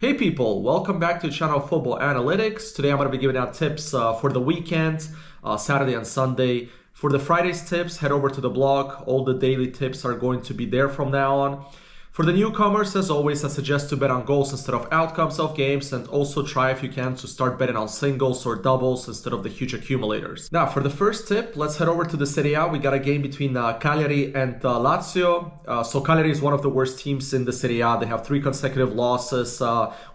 Hey people, welcome back to the channel Football Analytics. Today I'm going to be giving out tips for the weekend, Saturday and Sunday. For the Friday's tips, head over to the blog. All the daily tips are going to be there from now on. For the newcomers, as always, I suggest to bet on goals instead of outcomes of games, and also try if you can to start betting on singles or doubles instead of the huge accumulators. Now, for the first tip, let's head over to the Serie A. We got a game between Cagliari and Lazio. So Cagliari is one of the worst teams in the Serie A. They have 3 consecutive losses.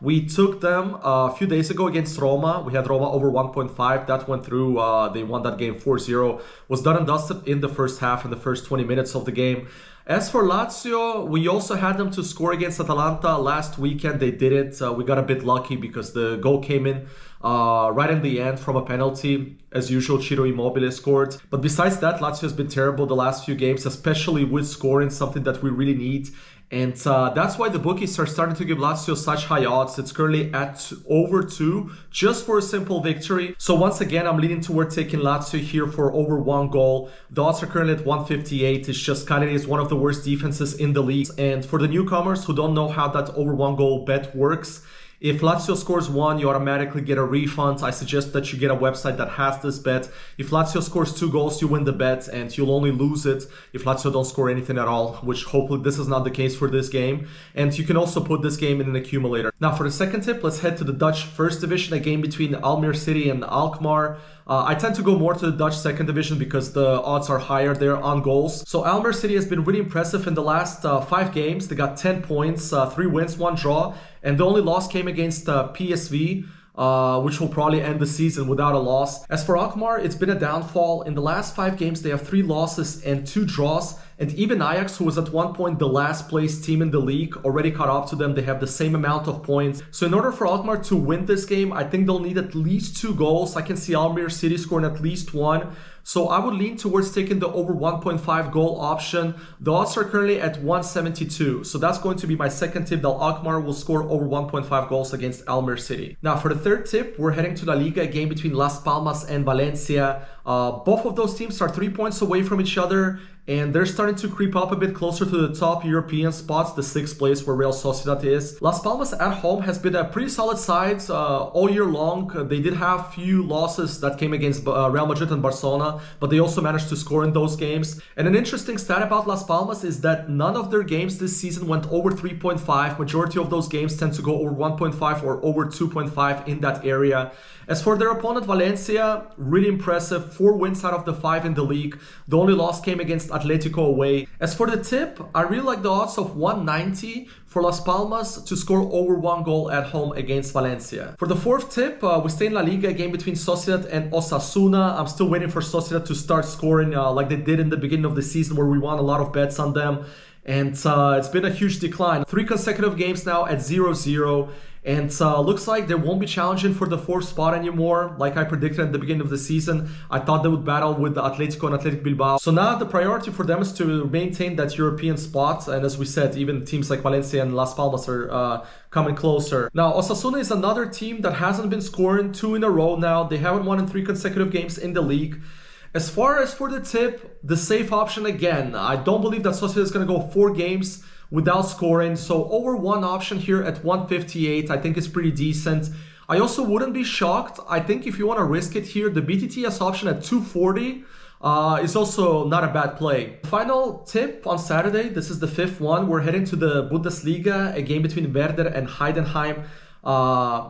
We took them a few days ago against Roma. We had Roma over 1.5. That went through. They won that game 4-0. Was done and dusted in the first half, in the first 20 minutes of the game. As for Lazio, we also had them to score against Atalanta last weekend. They didn't. We got a bit lucky because the goal came in right in the end from a penalty. As usual, Ciro Immobile scored. But besides that, Lazio has been terrible the last few games, especially with scoring, something that we really need. And that's why the bookies are starting to give Lazio such high odds. It's currently at over 2 just for a simple victory. So once again, I'm leaning toward taking Lazio here for over 1 goal. The odds are currently at 158. It's just Cagliari is one of the worst defenses in the league. And for the newcomers who don't know how that over 1 goal bet works, if Lazio scores 1, you automatically get a refund. I suggest that you get a website that has this bet. If Lazio scores 2 goals, you win the bet and you'll only lose it if Lazio don't score anything at all, which hopefully this is not the case for this game. And you can also put this game in an accumulator. Now for the second tip, let's head to the Dutch First Division, a game between Almere City and Alkmaar. I tend to go more to the Dutch Second Division because the odds are higher there on goals. So Almere City has been really impressive in the last 5 games. They got 10 points, 3 wins, 1 draw. And the only loss came against PSV, which will probably end the season without a loss. As for Alkmaar, it's been a downfall. In the last 5 games, they have 3 losses and 2 draws. And even Ajax, who was at one point the last place team in the league, already caught up to them. They have the same amount of points. So in order for Alkmaar to win this game, I think they'll need at least 2 goals. I can see Almere City scoring at least 1. So I would lean towards taking the over 1.5 goal option. The odds are currently at 172. So that's going to be my second tip, that Alkmaar will score over 1.5 goals against Almere City. Now for the third tip, we're heading to LaLiga, a game between Las Palmas and Valencia. Both of those teams are 3 points away from each other, and they're starting to creep up a bit closer to the top European spots, the 6th place where Real Sociedad is. Las Palmas at home has been a pretty solid side all year long. They did have few losses that came against Real Madrid and Barcelona, but they also managed to score in those games. And an interesting stat about Las Palmas is that none of their games this season went over 3.5. Majority of those games tend to go over 1.5 or over 2.5 in that area. As for their opponent, Valencia, really impressive. 4 wins out of the 5 in the league. The only loss came against Atletico away. As for the tip, I really like the odds of 190 for Las Palmas to score over 1 goal at home against Valencia. For the fourth tip, we stay in La Liga, a game between Sociedad and Osasuna. I'm still waiting for Sociedad to start scoring like they did in the beginning of the season, where we won a lot of bets on them. And it's been a huge decline. 3 consecutive games now at 0-0. And looks like they won't be challenging for the 4th spot anymore. Like I predicted at the beginning of the season, I thought they would battle with the Atletico and Athletic Bilbao. So now the priority for them is to maintain that European spot. And as we said, even teams like Valencia and Las Palmas are coming closer. Now, Osasuna is another team that hasn't been scoring 2 in a row now. They haven't won in 3 consecutive games in the league. As far as for the tip, the safe option again, I don't believe that Sociedad is going to go 4 games without scoring. So over 1 option here at 158, I think is pretty decent. I also wouldn't be shocked. I think if you want to risk it here, the BTTS option at 240 is also not a bad play. Final tip on Saturday, this is the 5th one. We're heading to the Bundesliga, a game between Werder and Heidenheim.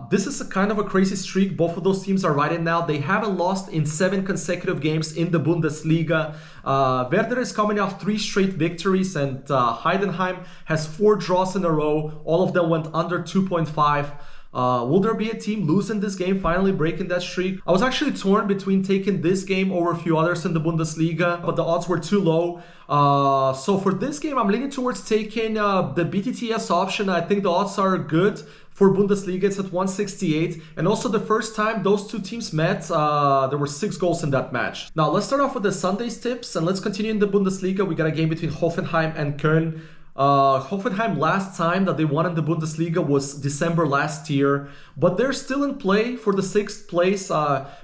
This is a kind of a crazy streak. Both of those teams are riding now. They haven't lost in 7 consecutive games in the Bundesliga. Werder is coming off 3 straight victories, and Heidenheim has 4 draws in a row. All of them went under 2.5. Will there be a team losing this game, finally breaking that streak? I was actually torn between taking this game over a few others in the Bundesliga, but the odds were too low. So for this game, I'm leaning towards taking the BTTS option. I think the odds are good. For Bundesliga, it's at 168. And also the first time those 2 teams met, there were 6 goals in that match. Now let's start off with the Sunday's tips, and let's continue in the Bundesliga. We got a game between Hoffenheim and Köln. Hoffenheim last time that they won in the Bundesliga was December last year, but they're still in play for the 6th place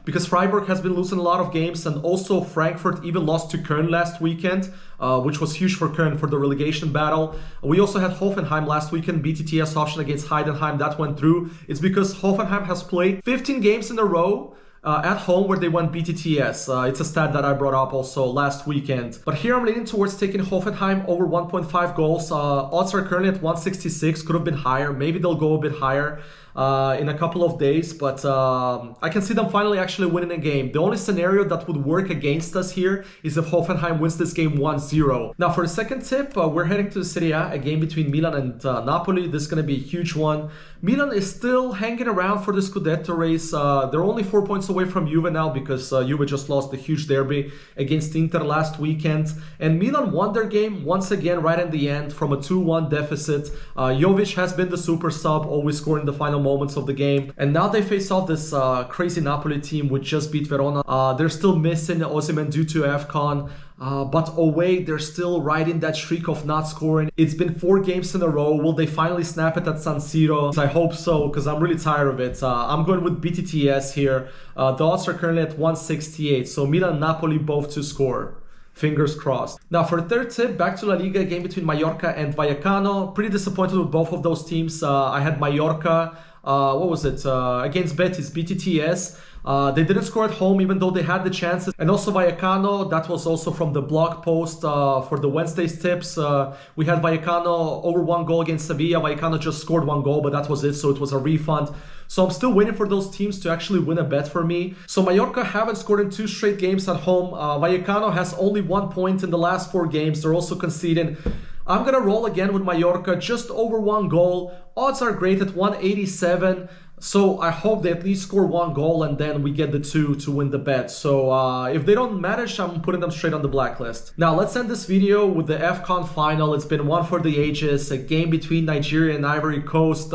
because Freiburg has been losing a lot of games, and also Frankfurt even lost to Köln last weekend, which was huge for Köln for the relegation battle. We also had Hoffenheim last weekend, BTTS option against Heidenheim, that went through. It's because Hoffenheim has played 15 games in a row at home where they won BTTS. It's a stat that I brought up also last weekend. But here I'm leaning towards taking Hoffenheim over 1.5 goals. Odds are currently at 166, could have been higher. Maybe they'll go a bit higher in a couple of days, but I can see them finally actually winning a game. The only scenario that would work against us here is if Hoffenheim wins this game 1-0. Now for the second tip, we're heading to Serie A game between Milan and Napoli. This is going to be a huge one. Milan is still hanging around for the Scudetto race. They're only 4 points away from Juve now because Juve just lost the huge derby against Inter last weekend. And Milan won their game once again right in the end from a 2-1 deficit. Jovic has been the super sub, always scoring the final moments of the game. And now they face off this crazy Napoli team which just beat Verona. They're still missing Osimhen due to AFCON. But away, they're still riding that streak of not scoring. It's been 4 games in a row. Will they finally snap it at San Siro? I hope so, because I'm really tired of it. I'm going with BTTS here. The odds are currently at 168. So Milan and Napoli both to score. Fingers crossed. Now for the third tip, back to La Liga, game between Mallorca and Vallecano. Pretty disappointed with both of those teams. I had Mallorca, against Betis, BTTS. They didn't score at home even though they had the chances. And also Vallecano, that was also from the blog post for the Wednesday's tips. We had Vallecano over 1 goal against Sevilla. Vallecano just scored 1 goal, but that was it, so it was a refund. So I'm still waiting for those teams to actually win a bet for me. So Mallorca haven't scored in 2 straight games at home. Vallecano has only 1 point in the last 4 games. They're also conceding. I'm going to roll again with Mallorca, just over 1 goal. Odds are great at 187. So I hope they at least score 1 goal and then we get the 2 to win the bet. So if they don't manage, I'm putting them straight on the blacklist. Now let's end this video with the AFCON final. It's been one for the ages, a game between Nigeria and Ivory Coast.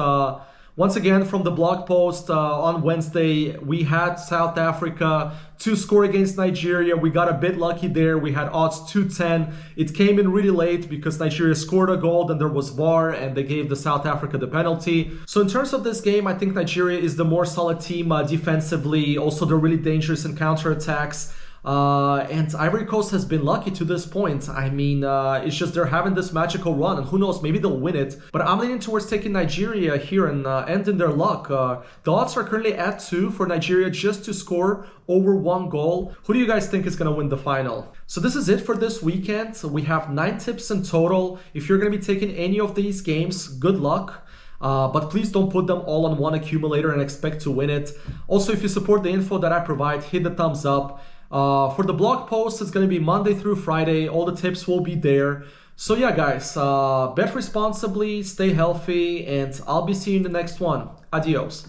Once again, from the blog post on Wednesday, we had South Africa to score against Nigeria. We got a bit lucky there. We had odds 210. It came in really late because Nigeria scored a goal, then there was VAR, and they gave the South Africa the penalty. So in terms of this game, I think Nigeria is the more solid team defensively. Also, they're really dangerous in counterattacks. And Ivory Coast has been lucky to this point. I mean, it's just they're having this magical run, and who knows, maybe they'll win it. But I'm leaning towards taking Nigeria here and ending their luck. The odds are currently at 2 for Nigeria just to score over 1 goal. Who do you guys think is going to win the final? So this is it for this weekend. We have 9 tips in total. If you're going to be taking any of these games, good luck. But please don't put them all on one accumulator and expect to win it. Also, if you support the info that I provide, hit the thumbs up. For the blog post, it's going to be Monday through Friday. All the tips will be there. So yeah, guys, bet responsibly, stay healthy, and I'll be seeing you in the next one. Adios.